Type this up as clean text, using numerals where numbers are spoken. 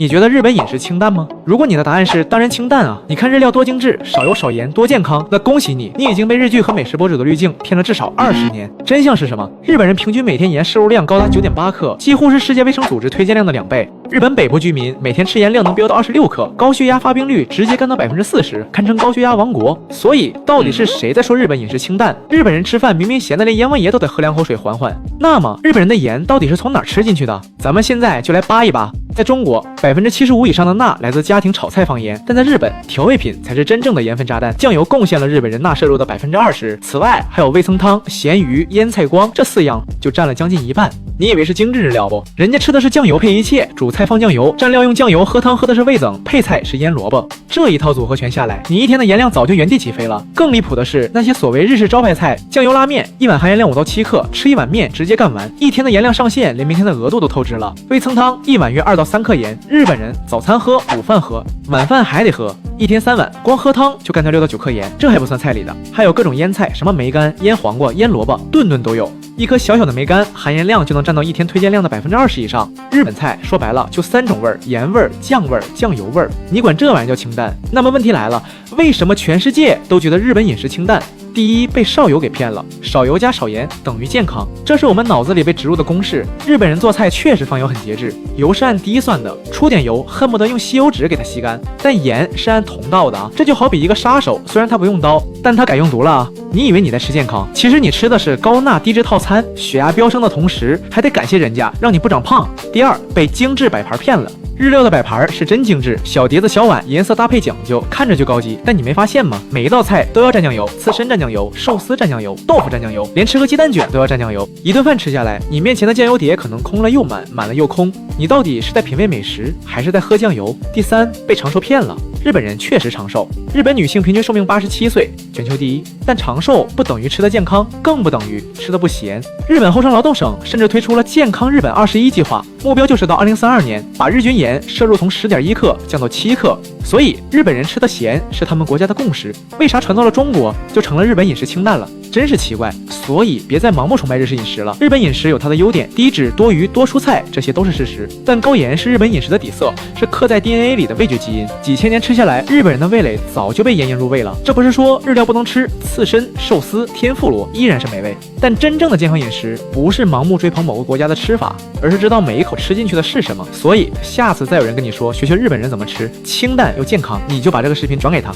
你觉得日本饮食清淡吗？如果你的答案是当然清淡啊，你看日料多精致，少油少盐，多健康，那恭喜你，你已经被日剧和美食博主的滤镜骗了至少20年。真相是什么？日本人平均每天盐摄入量高达9.8克，几乎是世界卫生组织推荐量的2倍。日本北部居民每天吃盐量能飙到26克，高血压发病率直接干到40%，堪称高血压王国。所以到底是谁在说日本饮食清淡？日本人吃饭明明咸的连阎王爷都得喝2口水缓缓。那么日本人的盐到底是从哪儿吃进去的？咱们现在就来扒一扒。在中国，75%以上的钠来自家庭炒菜放盐，但在日本，调味品才是真正的盐分炸弹。酱油贡献了日本人钠摄入的20%，此外还有味噌汤、咸鱼、腌菜光这4样就占了将近一半。你以为是精致日料不？人家吃的是酱油配一切，煮菜放酱油，蘸料用酱油，喝汤喝的是味噌，配菜是腌萝卜。这一套组合拳下来，你一天的盐量早就原地起飞了。更离谱的是，那些所谓日式招牌菜，酱油拉面1碗含盐量5到7克，吃1碗面直接干完，一天的盐量上限连明天的额度都透支了。味噌汤1碗约2到3克盐，日本人早餐喝，午饭喝，晚饭还得喝，一天3碗，光喝汤就干掉6到9克盐，这还不算菜里的，还有各种腌菜，什么梅干、腌黄瓜、腌萝卜，顿顿都有。一颗小小的梅干含盐量就能占到一天推荐量的20%以上。日本菜说白了就3种味儿：盐味儿、酱味儿、酱油味儿。你管这玩意叫清淡？那么问题来了，为什么全世界都觉得日本饮食清淡？第一，被少油给骗了，少油加少盐等于健康，这是我们脑子里被植入的公式。日本人做菜确实放油很节制，油是按滴算的，出点油恨不得用吸油纸给它吸干，但盐是按同道的啊。这就好比一个杀手，虽然他不用刀，但他改用毒了啊。你以为你在吃健康，其实你吃的是高钠低脂套餐，血压飙升的同时还得感谢人家让你不长胖。第二，被精致摆盘骗了。日料的摆盘是真精致，小碟子小碗，颜色搭配讲究，看着就高级。但你没发现吗？每一道菜都要蘸酱油，刺身蘸酱油，寿司蘸酱油，豆腐蘸酱油，连吃个鸡蛋卷都要蘸酱油。一顿饭吃下来，你面前的酱油碟可能空了又满，满了又空。你到底是在品味美食，还是在喝酱油？第三，被长寿骗了。日本人确实长寿，日本女性平均寿命87岁，全球第一。但长寿不等于吃的健康，更不等于吃的不咸。日本厚生劳动省甚至推出了健康日本21计划，目标就是到2032年把日均盐摄入从10.1克降到7克。所以日本人吃的咸是他们国家的共识，为啥传到了中国就成了日本饮食清淡了？真是奇怪。所以别再盲目崇拜日式饮食了。日本饮食有它的优点，低脂多鱼多蔬菜，这些都是事实。但高盐是日本饮食的底色，是刻在 DNA 里的味觉基因。几千年吃下来，日本人的味蕾早就被盐腌入味了。这不是说日料不能吃，刺身、寿司、天妇罗依然是美味。但真正的健康饮食不是盲目追捧某个国家的吃法，而是知道每一口吃进去的是什么。所以下次再有人跟你说学学日本人怎么吃，清淡又健康，你就把这个视频转给他。